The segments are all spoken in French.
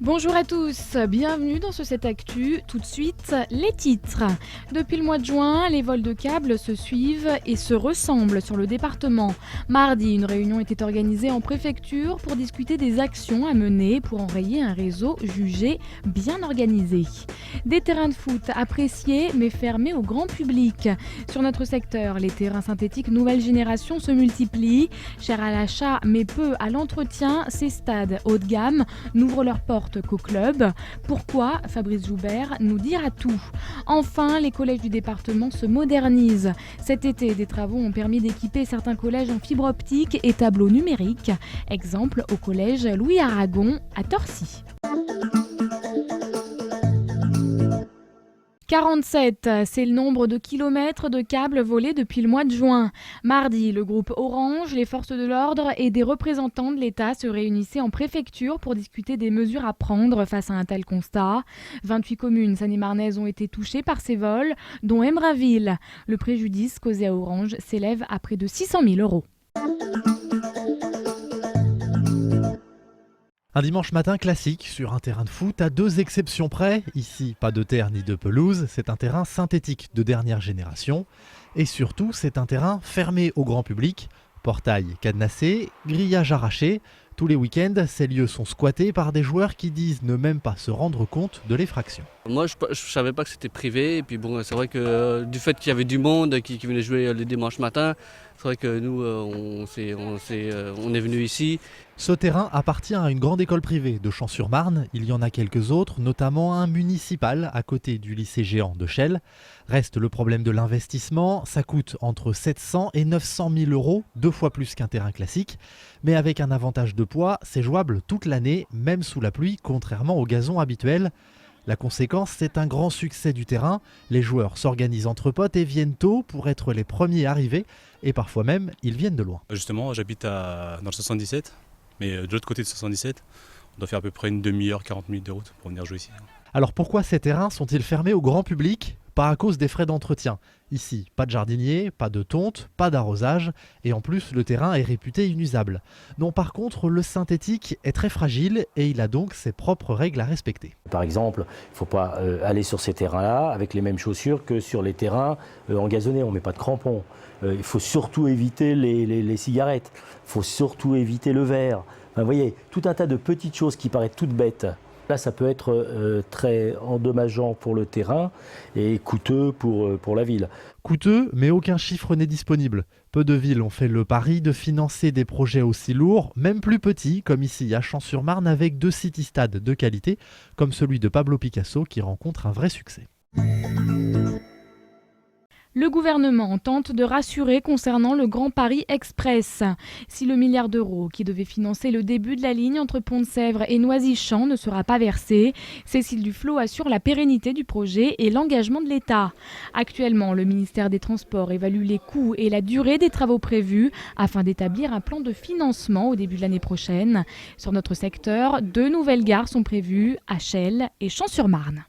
Bonjour à tous, bienvenue dans ce 7 Actu. Tout de suite, les titres. Depuis le mois de juin, les vols de câbles se suivent et se ressemblent sur le département. Mardi, une réunion était organisée en préfecture pour discuter des actions à mener pour enrayer un réseau jugé bien organisé. Des terrains de foot appréciés mais fermés au grand public. Sur notre secteur, les terrains synthétiques nouvelle génération se multiplient. Chers à l'achat mais peu à l'entretien, ces stades haut de gamme n'ouvrent leurs portes qu'au club. Pourquoi ? Fabrice Joubert nous dira tout. Enfin, les collèges du département se modernisent. Cet été, des travaux ont permis d'équiper certains collèges en fibre optique et tableaux numériques. Exemple au collège Louis Aragon à Torcy. 47, c'est le nombre de kilomètres de câbles volés depuis le mois de juin. Mardi, le groupe Orange, les forces de l'ordre et des représentants de l'État se réunissaient en préfecture pour discuter des mesures à prendre face à un tel constat. 28 communes seine-et-marnaises ont été touchées par ces vols, dont Embrunville. Le préjudice causé à Orange s'élève à près de 600 000 €. Un dimanche matin classique sur un terrain de foot à deux exceptions près. Ici, pas de terre ni de pelouse, c'est un terrain synthétique de dernière génération. Et surtout, c'est un terrain fermé au grand public. Portail cadenassé, grillage arraché. Tous les week-ends, ces lieux sont squattés par des joueurs qui disent ne même pas se rendre compte de l'effraction. Moi, je savais pas que c'était privé. Et puis bon, c'est vrai que du fait qu'il y avait du monde qui venait jouer les dimanches matins, c'est vrai que nous, on est venu ici. Ce terrain appartient à une grande école privée de Champs-sur-Marne. Il y en a quelques autres, notamment un municipal à côté du lycée géant de Chelles. Reste le problème de l'investissement. Ça coûte entre 700 et 900 000 €, 2 fois plus qu'un terrain classique. Mais avec un avantage de poids, c'est jouable toute l'année, même sous la pluie, contrairement au gazon habituel. La conséquence, c'est un grand succès du terrain. Les joueurs s'organisent entre potes et viennent tôt pour être les premiers arrivés. Et parfois même, ils viennent de loin. Justement, j'habite dans le 77, mais de l'autre côté de 77, on doit faire à peu près une demi-heure, 40 minutes de route pour venir jouer ici. Alors pourquoi ces terrains sont-ils fermés au grand public ? Pas à cause des frais d'entretien. Ici, pas de jardinier, pas de tonte, pas d'arrosage, et en plus le terrain est réputé inusable. Non, par contre, le synthétique est très fragile et il a donc ses propres règles à respecter. Par exemple, il ne faut pas aller sur ces terrains-là avec les mêmes chaussures que sur les terrains engazonnés. On ne met pas de crampons. Il faut surtout éviter les cigarettes. Il faut surtout éviter le verre. Enfin, vous voyez, tout un tas de petites choses qui paraissent toutes bêtes. Là, ça peut être très endommageant pour le terrain et coûteux pour la ville. Coûteux, mais aucun chiffre n'est disponible. Peu de villes ont fait le pari de financer des projets aussi lourds, même plus petits, comme ici à Champs-sur-Marne, avec 2 city-stades de qualité, comme celui de Pablo Picasso qui rencontre un vrai succès. Le gouvernement tente de rassurer concernant le Grand Paris Express. Si le milliard d'euros qui devait financer le début de la ligne entre Pont-de-Sèvres et Noisy-Champs ne sera pas versé, Cécile Duflot assure la pérennité du projet et l'engagement de l'État. Actuellement, le ministère des Transports évalue les coûts et la durée des travaux prévus afin d'établir un plan de financement au début de l'année prochaine. Sur notre secteur, 2 nouvelles gares sont prévues à Chelles et Champs-sur-Marne.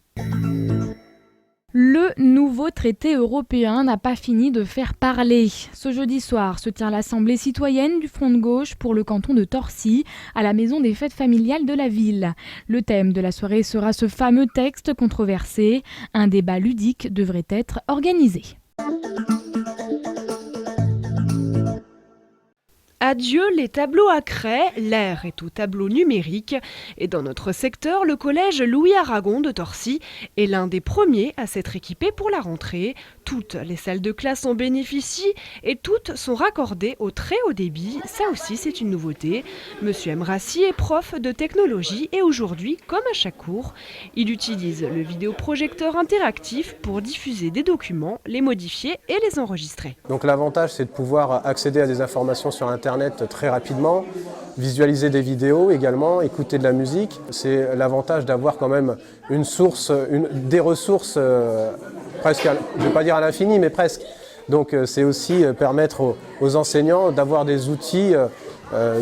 Le nouveau traité européen n'a pas fini de faire parler. Ce jeudi soir se tient l'Assemblée citoyenne du Front de gauche pour le canton de Torcy, à la maison des fêtes familiales de la ville. Le thème de la soirée sera ce fameux texte controversé. Un débat ludique devrait être organisé. Adieu les tableaux à craie, l'ère est au tableau numérique et dans notre secteur, le collège Louis Aragon de Torcy est l'un des premiers à s'être équipé pour la rentrée. Toutes les salles de classe en bénéficient et toutes sont raccordées au très haut débit. Ça aussi, c'est une nouveauté. Monsieur Emrassi est prof de technologie et aujourd'hui, comme à chaque cours, il utilise le vidéoprojecteur interactif pour diffuser des documents, les modifier et les enregistrer. Donc l'avantage, c'est de pouvoir accéder à des informations sur Internet très rapidement, visualiser des vidéos également, écouter de la musique. C'est l'avantage d'avoir quand même une source, des ressources presque, je ne vais pas dire à l'infini, mais presque. Donc c'est aussi permettre aux enseignants d'avoir des outils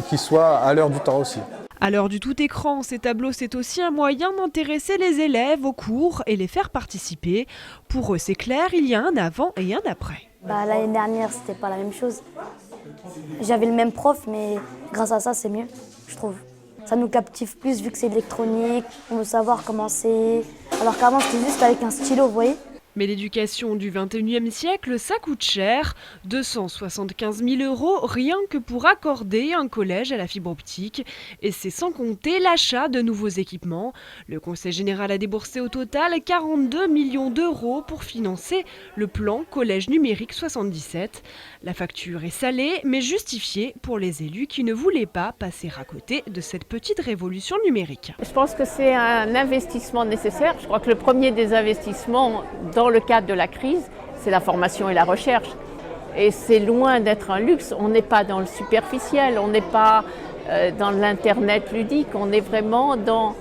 qui soient à l'heure du temps aussi. À l'heure du tout écran, ces tableaux, c'est aussi un moyen d'intéresser les élèves aux cours et les faire participer. Pour eux, c'est clair, il y a un avant et un après. L'année dernière, c'était pas la même chose. J'avais le même prof, mais grâce à ça, c'est mieux, je trouve. Ça nous captive plus vu que c'est électronique, on veut savoir comment c'est. Alors qu'avant c'était juste avec un stylo, vous voyez. Mais l'éducation du 21e siècle, ça coûte cher. 275 000 € rien que pour accorder un collège à la fibre optique. Et c'est sans compter l'achat de nouveaux équipements. Le Conseil général a déboursé au total 42 millions d'euros pour financer le plan Collège numérique 77. La facture est salée, mais justifiée pour les élus qui ne voulaient pas passer à côté de cette petite révolution numérique. Je pense que c'est un investissement nécessaire. Je crois que le premier des investissements dans le cadre de la crise, c'est la formation et la recherche. Et c'est loin d'être un luxe. On n'est pas dans le superficiel, on n'est pas dans l'Internet ludique, on est vraiment dans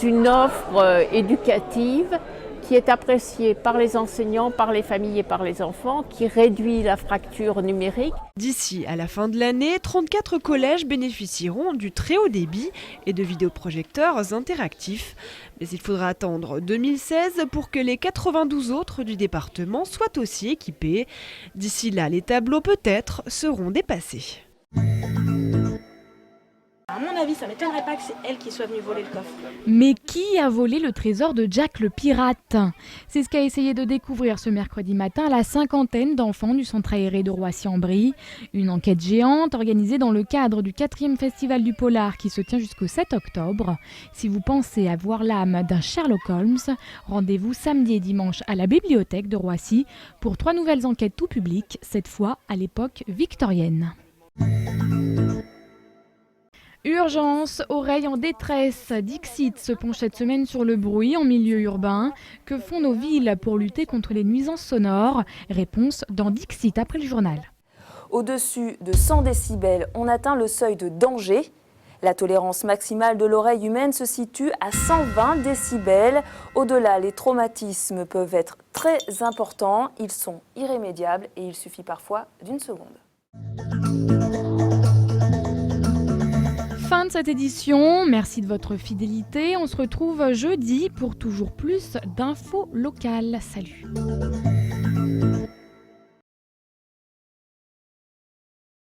une offre éducative qui est appréciée par les enseignants, par les familles et par les enfants, qui réduit la fracture numérique. D'ici à la fin de l'année, 34 collèges bénéficieront du très haut débit et de vidéoprojecteurs interactifs. Mais il faudra attendre 2016 pour que les 92 autres du département soient aussi équipés. D'ici là, les tableaux peut-être seront dépassés. À mon avis, ça ne m'étonnerait pas que c'est elle qui soit venue voler le coffre. Mais qui a volé le trésor de Jack le pirate? C'est ce qu'a essayé de découvrir ce mercredi matin la cinquantaine d'enfants du centre aéré de Roissy-en-Brie. Une enquête géante organisée dans le cadre du 4e festival du polar qui se tient jusqu'au 7 octobre. Si vous pensez avoir l'âme d'un Sherlock Holmes, rendez-vous samedi et dimanche à la bibliothèque de Roissy pour 3 nouvelles enquêtes tout public, cette fois à l'époque victorienne. Urgence, oreilles en détresse. Dixit se penche cette semaine sur le bruit en milieu urbain. Que font nos villes pour lutter contre les nuisances sonores? Réponse dans Dixit après le journal. Au-dessus de 100 décibels, on atteint le seuil de danger. La tolérance maximale de l'oreille humaine se situe à 120 décibels. Au-delà, les traumatismes peuvent être très importants. Ils sont irrémédiables et il suffit parfois d'une seconde. Fin de cette édition, merci de votre fidélité. On se retrouve jeudi pour toujours plus d'infos locales. Salut!